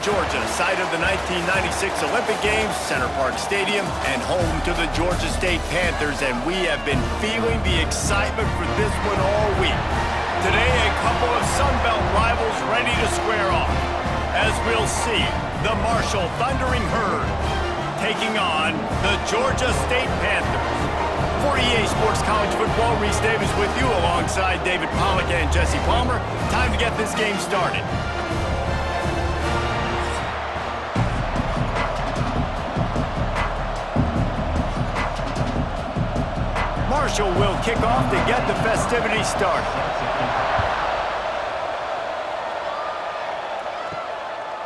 Georgia, site of the 1996 Olympic Games, Center Parc Stadium, and home to the Georgia State Panthers, and we have been feeling the excitement for this one all week. Today, a couple of Sun Belt rivals ready to square off, as we'll see the Marshall Thundering Herd taking on the Georgia State Panthers. For EA Sports College Football, Reese Davis with you alongside David Pollack and Jesse Palmer. Time to get this game started. Marshall will kick off to get the festivities started.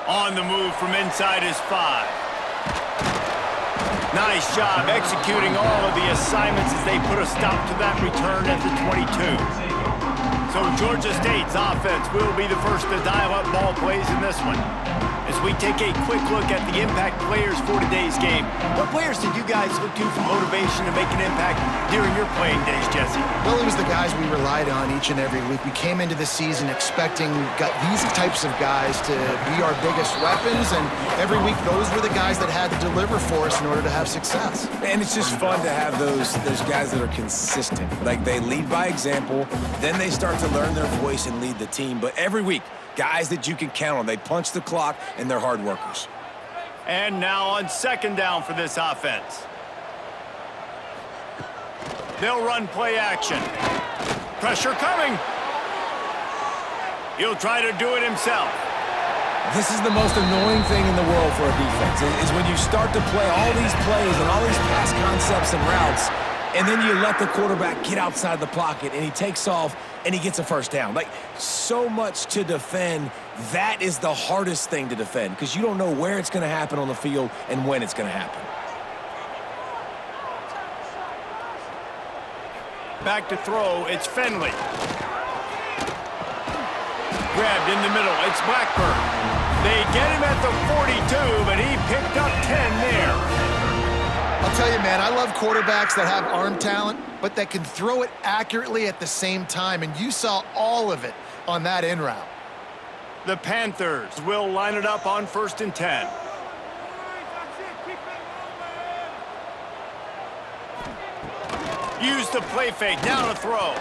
On the move from inside his 5. Nice job executing all of the assignments as they put a stop to that return at the 22. So Georgia State's offense will be the first to dial up ball plays in this one. As we take a quick look at the impact players for today's game, what players did you guys look to for motivation to make an impact during your playing days, Jesse? Well, it was the guys we relied on each and every week. We came into the season expecting these types of guys to be our biggest weapons, and every week those were the guys that had to deliver for us in order to have success. And it's just fun to have those guys that are consistent. Like, they lead by example, then they start to learn their voice and lead the team. But every week, guys that you can count on. They punch the clock, and they're hard workers. And now on second down for this offense. They'll run play action. Pressure coming. He'll try to do it himself. This is the most annoying thing in the world for a defense, is when you start to play all these plays and all these pass concepts and routes, and then you let the quarterback get outside the pocket, and he takes off, and he gets a first down. Like, so much to defend. That is the hardest thing to defend because you don't know where it's going to happen on the field and when it's going to happen. Back to throw, it's Finley. Grabbed in the middle, it's Blackburn. They get him at the 42, but he picked up 10 there. I'll tell you, man, I love quarterbacks that have arm talent, but that can throw it accurately at the same time, and you saw all of it on that in route. The Panthers will line it up on 1st and 10. Use the play fake, now to throw.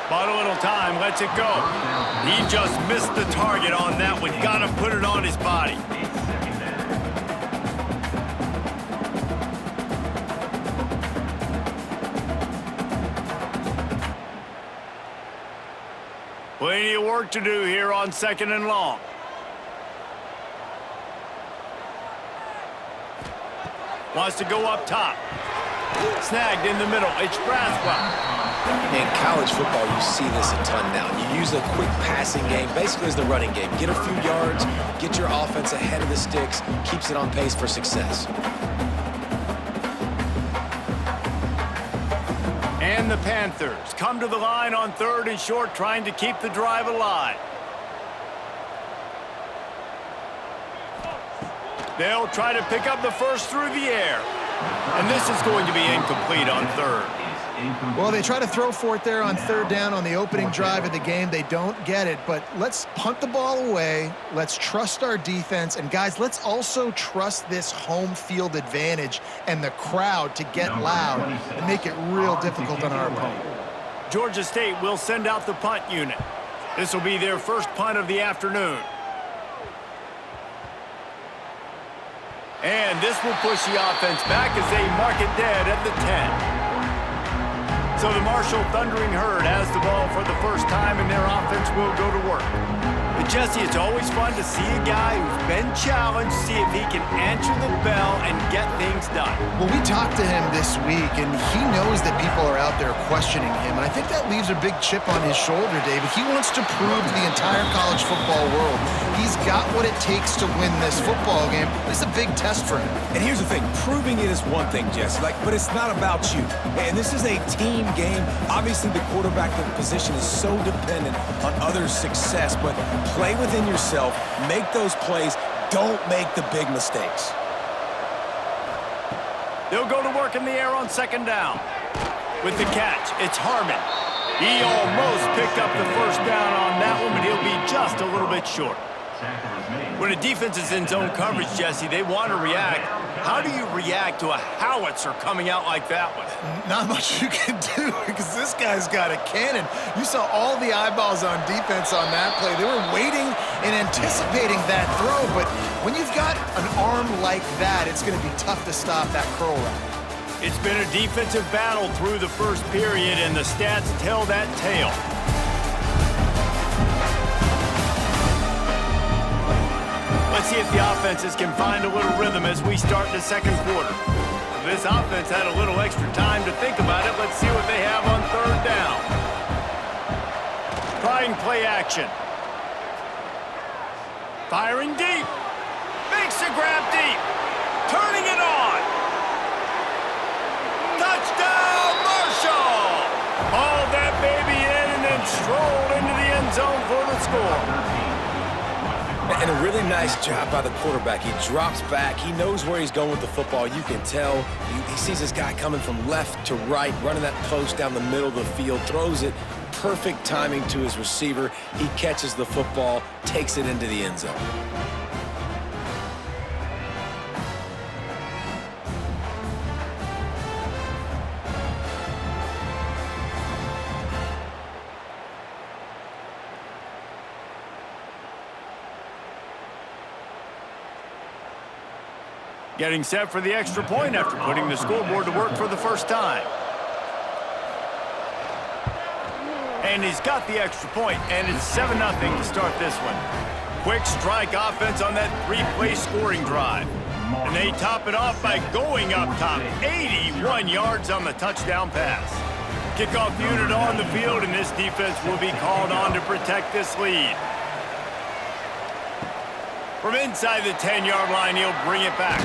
Bought a little time, lets it go. He just missed the target on that one. Gotta put it on his body. Plenty of work to do here on 2nd and long. Wants to go up top. Snagged in the middle. It's Braswell. In college football, you see this a ton now. You use a quick passing game, basically as the running game. Get a few yards, get your offense ahead of the sticks, keeps it on pace for success. And the Panthers come to the line on 3rd and short, trying to keep the drive alive. They'll try to pick up the first through the air. And this is going to be incomplete on 3rd. Well, they try to throw for it there on 3rd down on the opening drive of the game. They don't get it, but let's punt the ball away. Let's trust our defense. And, guys, let's also trust this home field advantage and the crowd to get loud and make it real difficult on our opponent. Georgia State will send out the punt unit. This will be their first punt of the afternoon. And this will push the offense back as they mark it dead at the 10. So the Marshall Thundering Herd has the ball for the first time, and their offense will go to work. But Jesse, it's always fun to see a guy who's been challenged, see if he can answer the bell and get things done. Well, we talked to him this week, and he knows that people are out there questioning him, and I think that leaves a big chip on his shoulder, David. He wants to prove to the entire college football world he's got what it takes to win this football game. This is a big test for him. And here's the thing, proving it is one thing, Jesse, but it's not about you. And this is a team game. Obviously, the quarterback position is so dependent on others' success, but play within yourself, make those plays, don't make the big mistakes. They'll go to work in the air on 2nd down. With the catch, it's Harmon. He almost picked up the first down on that one, but he'll be just a little bit short. When a defense is in zone coverage, Jesse, they want to react. How do you react to a howitzer coming out like that one? Not much you can do because this guy's got a cannon. You saw all the eyeballs on defense on that play. They were waiting and anticipating that throw, but when you've got an arm like that, it's going to be tough to stop that curl route. It's been a defensive battle through the first period, and the stats tell that tale. Let's see if the offenses can find a little rhythm as we start the second quarter. This offense had a little extra time to think about it. Let's see what they have on third down. Trying play action. Firing deep. Makes a grab deep. Turning it on. Touchdown, Marshall! Hauled that baby in and then strolled into the end zone for the score. And a really nice job by the quarterback. He drops back. He knows where he's going with the football. You can tell. He sees this guy coming from left to right, running that post down the middle of the field, throws it. Perfect timing to his receiver. He catches the football, takes it into the end zone. Getting set for the extra point after putting the scoreboard to work for the first time. And he's got the extra point, and it's 7-0 to start this one. Quick strike offense on that three-play scoring drive. And they top it off by going up top, 81 yards on the touchdown pass. Kickoff unit on the field, and this defense will be called on to protect this lead. From inside the 10-yard line, he'll bring it back.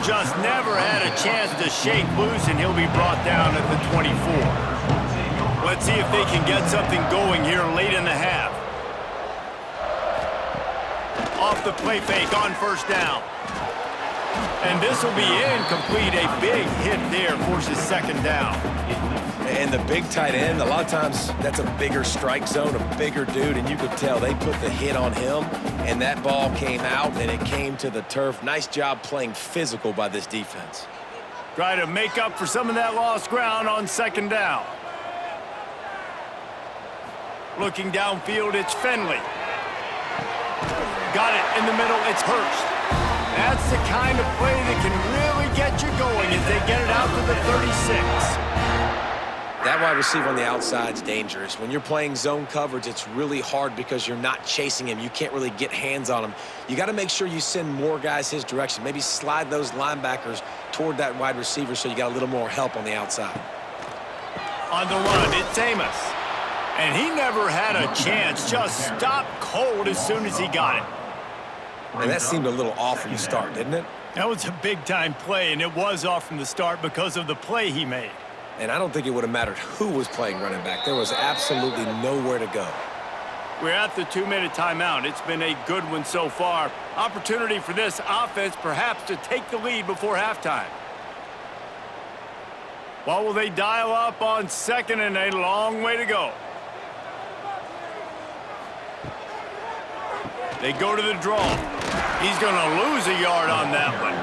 Just never had a chance to shake loose, and he'll be brought down at the 24. Let's see if they can get something going here late in the half. Off the play fake on first down. And this will be incomplete. A big hit there forces second down. And the big tight end, a lot of times that's a bigger strike zone, a bigger dude, and you could tell they put the hit on him, and that ball came out, and it came to the turf. Nice job playing physical by this defense. Try to make up for some of that lost ground on second down. Looking downfield, it's Finley. Got it in the middle, it's Hurst. That's the kind of play that can really get you going as they get it out to the 36. That wide receiver on the outside is dangerous. When you're playing zone coverage, it's really hard because you're not chasing him. You can't really get hands on him. You got to make sure you send more guys his direction. Maybe slide those linebackers toward that wide receiver so you got a little more help on the outside. On the run, it's Amos. And he never had a chance. Just stopped cold as soon as he got it. And that seemed a little off from the start, didn't it? That was a big-time play, and it was off from the start because of the play he made. And I don't think it would have mattered who was playing running back. There was absolutely nowhere to go. We're at the 2-minute timeout. It's been a good one so far. Opportunity for this offense perhaps to take the lead before halftime. What will they dial up on second, and a long way to go? They go to the draw. He's going to lose a yard on that one.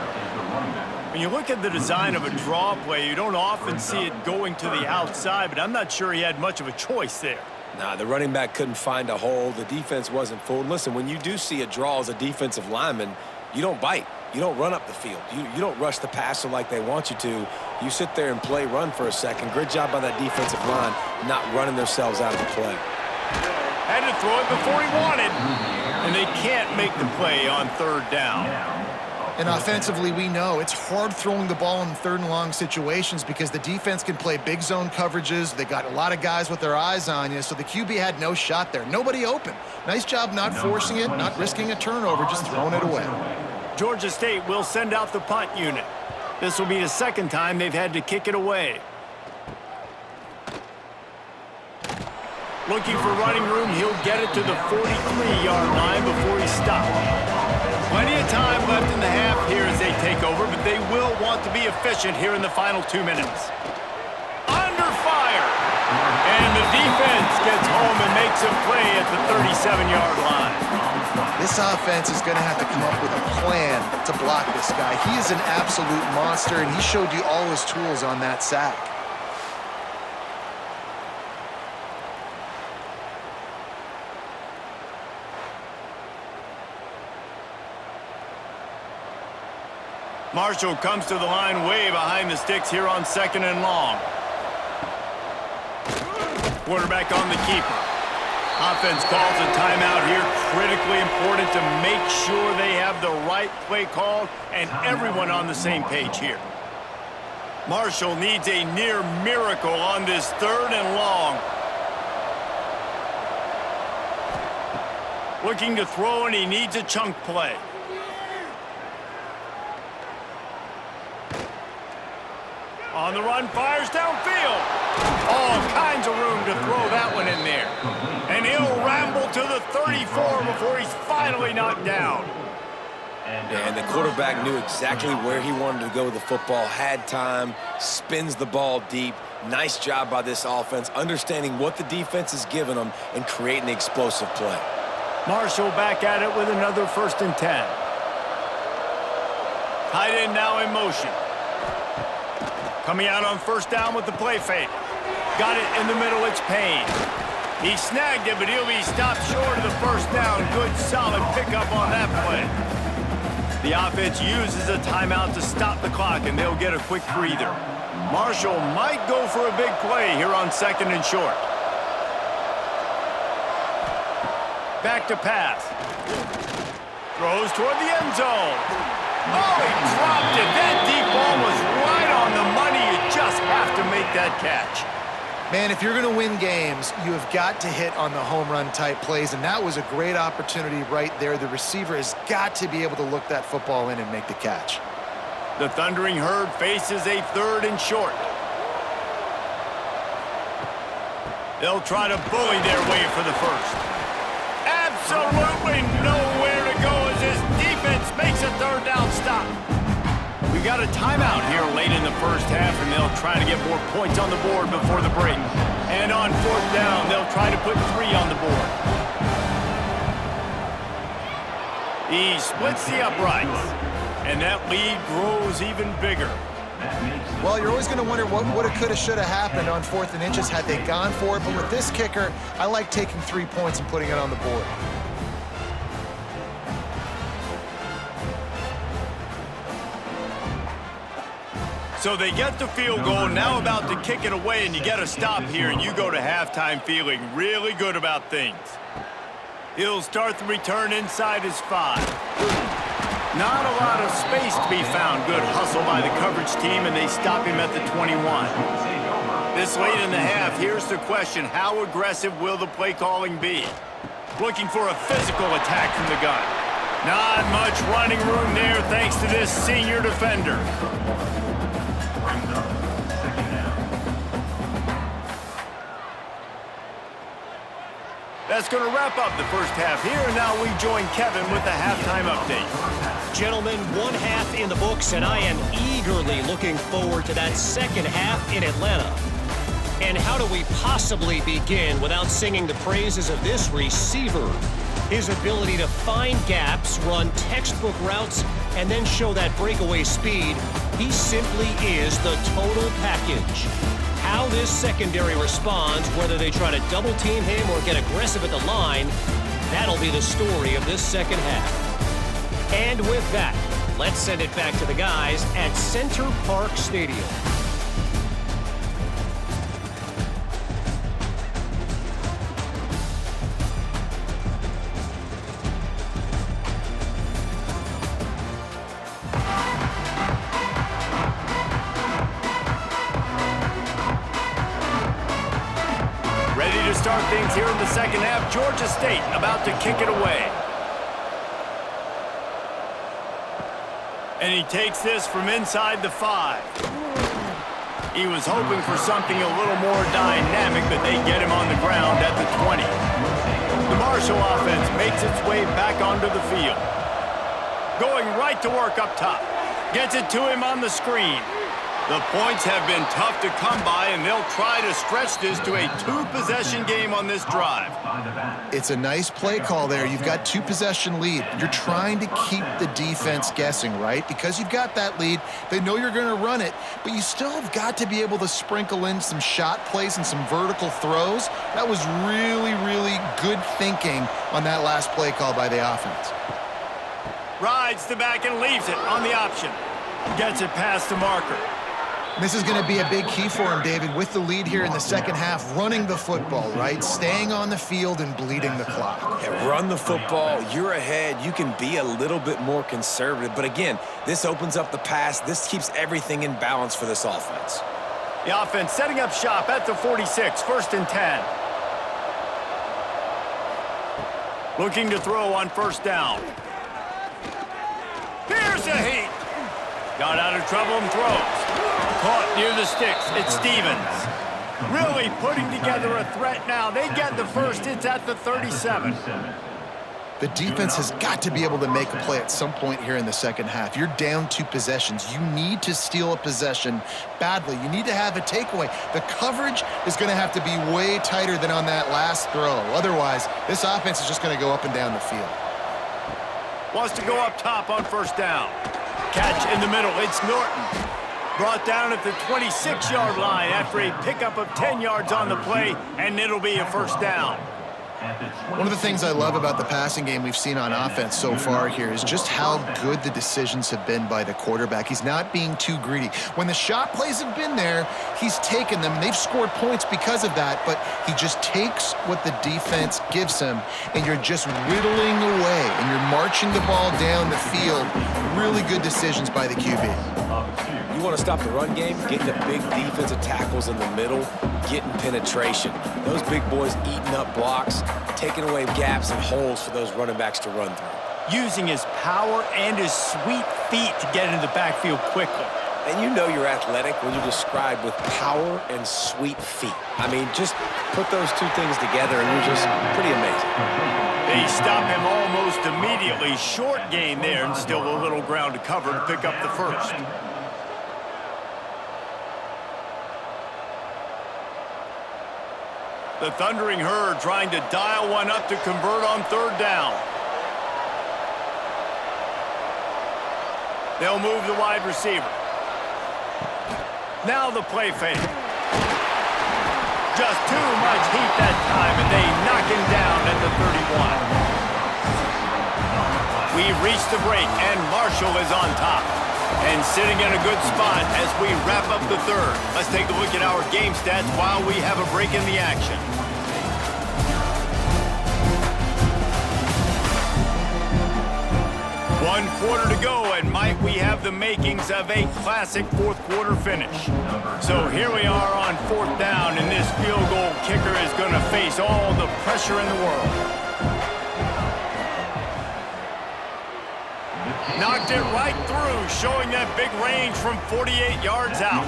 When you look at the design of a draw play, you don't often see it going to the outside, but I'm not sure he had much of a choice there. Nah, the running back couldn't find a hole. The defense wasn't full. Listen, when you do see a draw as a defensive lineman, you don't bite. You don't run up the field. You don't rush the passer like they want you to. You sit there and play run for a second. Great job by that defensive line not running themselves out of the play. Had to throw it before he wanted, and they can't make the play on third down. And offensively, we know it's hard throwing the ball in third and long situations because the defense can play big zone coverages. They got a lot of guys with their eyes on you, so the QB had no shot there. Nobody open. Nice job not forcing it, not risking a turnover, just throwing it away. Georgia State will send out the punt unit. This will be the second time they've had to kick it away. Looking for running room, he'll get it to the 43-yard line before he stops. Plenty of time left in the half here as they take over, but they will want to be efficient here in the final 2 minutes. Under fire! And the defense gets home and makes a play at the 37-yard line. This offense is going to have to come up with a plan to block this guy. He is an absolute monster, and he showed you all his tools on that sack. Marshall comes to the line way behind the sticks here on 2nd and long. Quarterback on the keeper. Offense calls a timeout here. Critically important to make sure they have the right play called and everyone on the same page here. Marshall needs a near miracle on this 3rd and long. Looking to throw, and he needs a chunk play. On the run, fires downfield. All kinds of room to throw that one in there. And he'll ramble to the 34 before he's finally knocked down. And the quarterback knew exactly where he wanted to go with the football, had time, spins the ball deep. Nice job by this offense, understanding what the defense is giving them and creating the explosive play. Marshall back at it with another 1st and 10. Tight end now in motion. Coming out on 1st down with the play fake. Got it in the middle, it's Payne. He snagged it, but he'll be stopped short of the 1st down. Good, solid pickup on that play. The offense uses a timeout to stop the clock, and they'll get a quick breather. Marshall might go for a big play here on 2nd and short. Back to pass. Throws toward the end zone. Oh, he dropped it. That deep ball was right on the money. You just have to make that catch. Man, if you're going to win games, you have got to hit on the home run type plays, and that was a great opportunity right there. The receiver has got to be able to look that football in and make the catch. The Thundering Herd faces a 3rd and short. They'll try to bully their way for the 1st. Absolutely nowhere to go as his defense makes a 3rd down stop. We got a timeout here late in the 1st half, and they'll try to get more points on the board before the break. And on 4th down, they'll try to put 3 on the board. He splits the uprights, and that lead grows even bigger. Well, you're always going to wonder what woulda, coulda, shoulda happened on 4th and inches had they gone for it. But with this kicker, I like taking 3 points and putting it on the board. So they get the field goal, now about to kick it away, and you get a stop here, and you go to halftime feeling really good about things. He'll start the return inside his 5. Not a lot of space to be found. Good hustle by the coverage team, and they stop him at the 21. This late in the half, here's the question. How aggressive will the play calling be? Looking for a physical attack from the gun. Not much running room there thanks to this senior defender. That's going to wrap up the 1st half here, and now we join Kevin with the halftime update. Gentlemen, 1 half in the books, and I am eagerly looking forward to that 2nd half in Atlanta. And how do we possibly begin without singing the praises of this receiver? His ability to find gaps, run textbook routes, and then show that breakaway speed. He simply is the total package. How this secondary responds, whether they try to double team him or get aggressive at the line, that'll be the story of this 2nd half. And with that, let's send it back to the guys at Center Park Stadium. Ready to start things here in the 2nd half. Georgia State about to kick it away. And he takes this from inside the 5. He was hoping for something a little more dynamic, but they get him on the ground at the 20. The Marshall offense makes its way back onto the field. Going right to work up top. Gets it to him on the screen. The points have been tough to come by, and they'll try to stretch this to a 2-possession game on this drive. It's a nice play call there. You've got 2-possession lead. You're trying to keep the defense guessing, right? Because you've got that lead, they know you're going to run it, but you still have got to be able to sprinkle in some shot plays and some vertical throws. That was really, really good thinking on that last play call by the offense. Rides the back and leaves it on the option. Gets it past the marker. This is going to be a big key for him, David, with the lead here in the second half, running the football, right? Staying on the field and bleeding the clock. Yeah, run the football. You're ahead. You can be a little bit more conservative. But again, this opens up the pass. This keeps everything in balance for this offense. The offense setting up shop at the 46, 1st and 10. Looking to throw on 1st down. Here's a heat. Got out of trouble and throws. Caught near the sticks. It's Stevens. Really putting together a threat now. They get the first. It's at the 37. The defense has got to be able to make a play at some point here in the second half. You're down 2 possessions. You need to steal a possession badly. You need to have a takeaway. The coverage is going to have to be way tighter than on that last throw. Otherwise, this offense is just going to go up and down the field. Wants to go up top on 1st down. Catch in the middle. It's Norton. Brought down at the 26-yard line after a pickup of 10 yards on the play, and it'll be a 1st down. One of the things I love about the passing game we've seen on offense so far here is just how good the decisions have been by the quarterback. He's not being too greedy. When the shot plays have been there, he's taken them. They've scored points because of that, but he just takes what the defense gives him, and you're just whittling away, and you're marching the ball down the field. Really good decisions by the QB. You want to stop the run game? Get the big defensive tackles in the middle, getting penetration. Those big boys eating up blocks, taking away gaps and holes for those running backs to run through. Using his power and his sweet feet to get into the backfield quickly. And you know you're athletic when you describe with power and sweet feet. I mean, just put those 2 things together and you're just pretty amazing. They stop him almost immediately. Short gain there and still a little ground to cover to pick up the first. The Thundering Herd trying to dial one up to convert on 3rd down. They'll move the wide receiver. Now the play fake. Just too much heat that time, and they knock him down at the 31. We've reached the break, and Marshall is on top. And sitting in a good spot as we wrap up the 3rd. Let's take a look at our game stats while we have a break in the action. One quarter to go, and might we have the makings of a classic 4th quarter finish. So here we are on 4th down, and this field goal kicker is going to face all the pressure in the world. Knocked it right through, showing that big range from 48 yards out.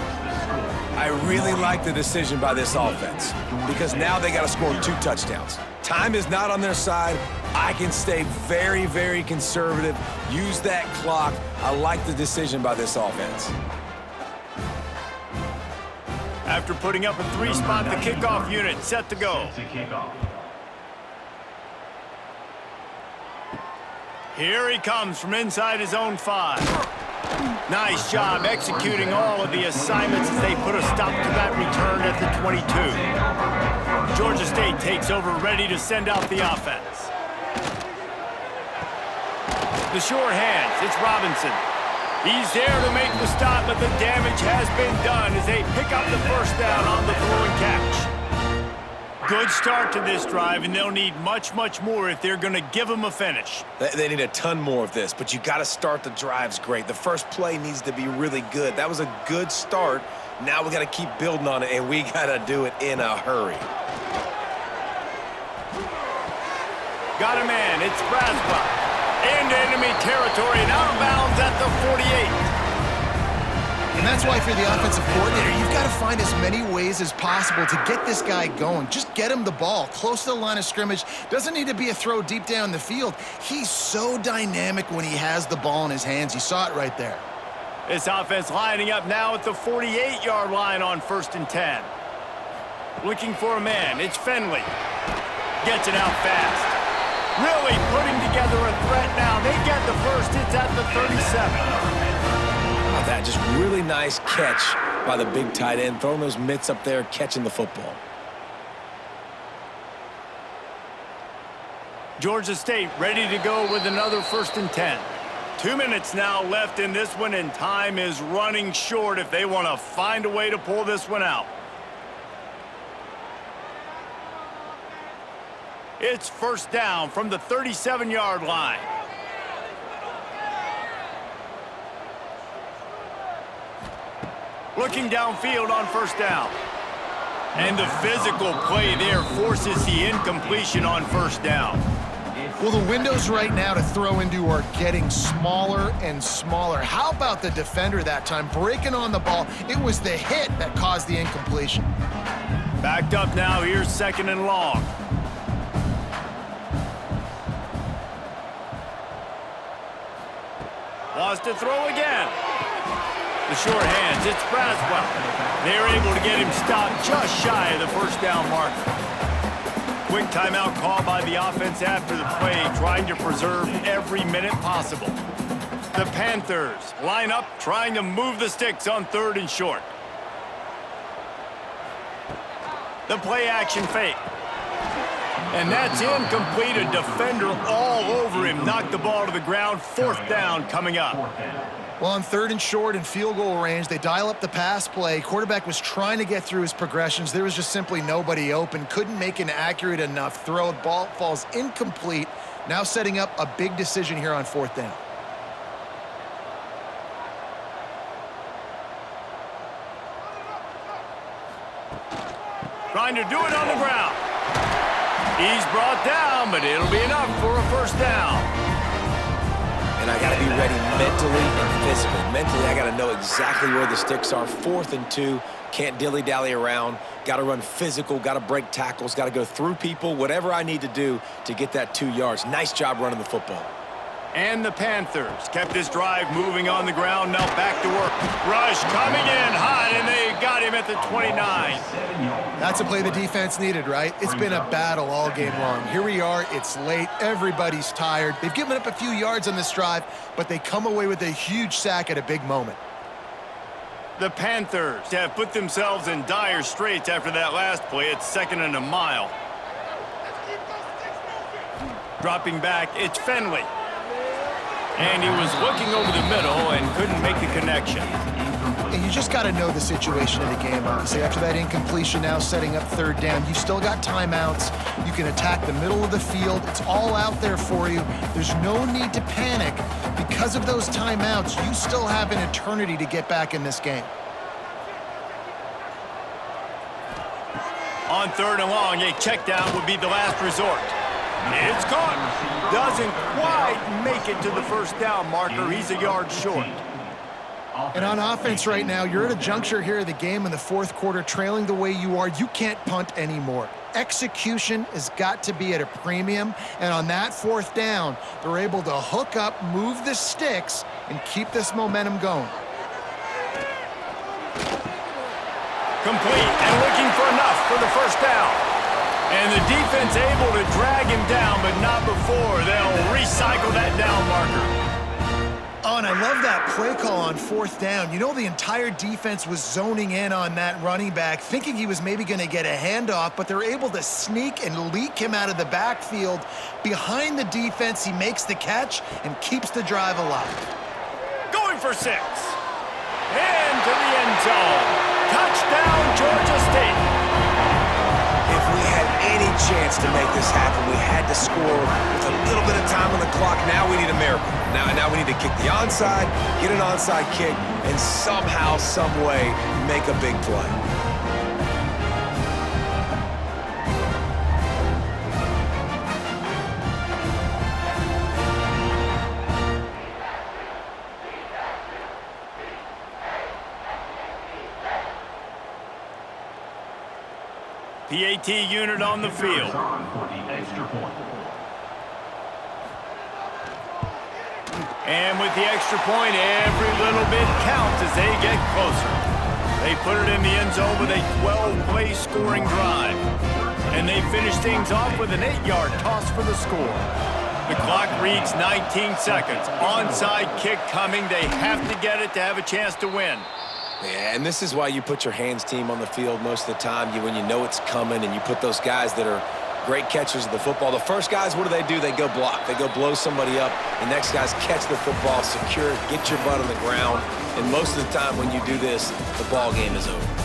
I really like the decision by this offense because now they got to score 2 touchdowns. Time is not on their side. I can stay very, very conservative, use that clock. I like the decision by this offense. After putting up a 3-spot, the kickoff unit set to go. Here he comes from inside his own 5. Nice job executing all of the assignments as they put a stop to that return at the 22. Georgia State takes over, ready to send out the offense. The short hands, it's Robinson. He's there to make the stop, but the damage has been done as they pick up the 1st down on the throw and catch. Good start to this drive, and they'll need much, much more if they're going to give them a finish. They need a ton more of this, but you got to start the drives great. The first play needs to be really good. That was a good start. Now we got to keep building on it, and we got to do it in a hurry. Got a man. It's Braswell. Into enemy territory and out of bounds at the 48. And that's why for the offensive coordinator, you've got to find as many ways as possible to get this guy going. Just get him the ball close to the line of scrimmage. Doesn't need to be a throw deep down the field. He's so dynamic when he has the ball in his hands. You saw it right there. This offense lining up now at the 48-yard line on 1st and 10. Looking for a man. It's Finley. Gets it out fast. Really putting together a threat now. They get the first. It's at the 37. That just really nice catch by the big tight end, throwing those mitts up there, catching the football. Georgia State ready to go with another 1st and 10. 2 minutes now left in this one, and time is running short if they want to find a way to pull this one out. It's 1st down from the 37-yard line. Looking downfield on 1st down. And the physical play there forces the incompletion on 1st down. Well, the windows right now to throw into are getting smaller and smaller. How about the defender that time breaking on the ball? It was the hit that caused the incompletion. Backed up now. Here's 2nd and long. Wants to throw again. The short hands. It's Braswell. They're able to get him stopped just shy of the 1st down marker. Quick timeout call by the offense after the play, trying to preserve every minute possible. The Panthers line up, trying to move the sticks on 3rd and short. The play action fake. And that's incomplete. A defender all over him. Knocked the ball to the ground. 4th down coming up. Well, on 3rd and short and field goal range, they dial up the pass play. Quarterback was trying to get through his progressions. There was just simply nobody open. Couldn't make an accurate enough throw. Ball falls incomplete. Now setting up a big decision here on 4th down. Trying to do it on the ground. He's brought down, but it'll be enough for a 1st down. And I got to be ready mentally and physically. Mentally, I got to know exactly where the sticks are. 4th and 2. Can't dilly-dally around. Got to run physical. Got to break tackles. Got to go through people. Whatever I need to do to get that 2 yards. Nice job running the football. And the Panthers kept this drive moving on the ground. Now back to work. Rush coming in hot, and they got him at the 29. That's a play the defense needed, right? It's been a battle all game long. Here we are. It's late. Everybody's tired. They've given up a few yards on this drive, but they come away with a huge sack at a big moment. The Panthers have put themselves in dire straits after that last play. It's 2nd and a mile. Dropping back, it's Finley. And he was looking over the middle and couldn't make the connection. And you just got to know the situation of the game, obviously. After that incompletion, now setting up 3rd down, you've still got timeouts. You can attack the middle of the field. It's all out there for you. There's no need to panic. Because of those timeouts, you still have an eternity to get back in this game. On 3rd and long, a check down would be the last resort. It's caught. Doesn't quite make it to the 1st down marker. He's a yard short. And on offense right now, you're at a juncture here of the game in the 4th quarter, trailing the way you are. You can't punt anymore. Execution has got to be at a premium. And on that 4th down, they're able to hook up, move the sticks, and keep this momentum going. Complete and looking for enough for the 1st down. And the defense able to drag him down, but not before they'll recycle that down marker. Oh, and I love that play call on 4th down. You know, the entire defense was zoning in on that running back, thinking he was maybe going to get a handoff, but they're able to sneak and leak him out of the backfield. Behind the defense, he makes the catch and keeps the drive alive. Going for 6. Into the end zone. Touchdown, Georgia State. If we had any chance to make this happen, we had to score with a little bit of time on the clock. Now we need a miracle. Now we need to kick the onside, get an onside kick, and somehow, some way, make a big play. PAT unit on the field. And with the extra point, every little bit counts as they get closer. They put it in the end zone with a 12-play scoring drive. And they finish things off with an 8-yard toss for the score. The clock reads 19 seconds. Onside kick coming. They have to get it to have a chance to win. Yeah, and this is why you put your hands team on the field most of the time. When you know it's coming, and you put those guys that are great catchers of the football. The first guys, what do? They go block. They go blow somebody up. The next guys catch the football, secure it, get your butt on the ground. And most of the time when you do this, the ball game is over.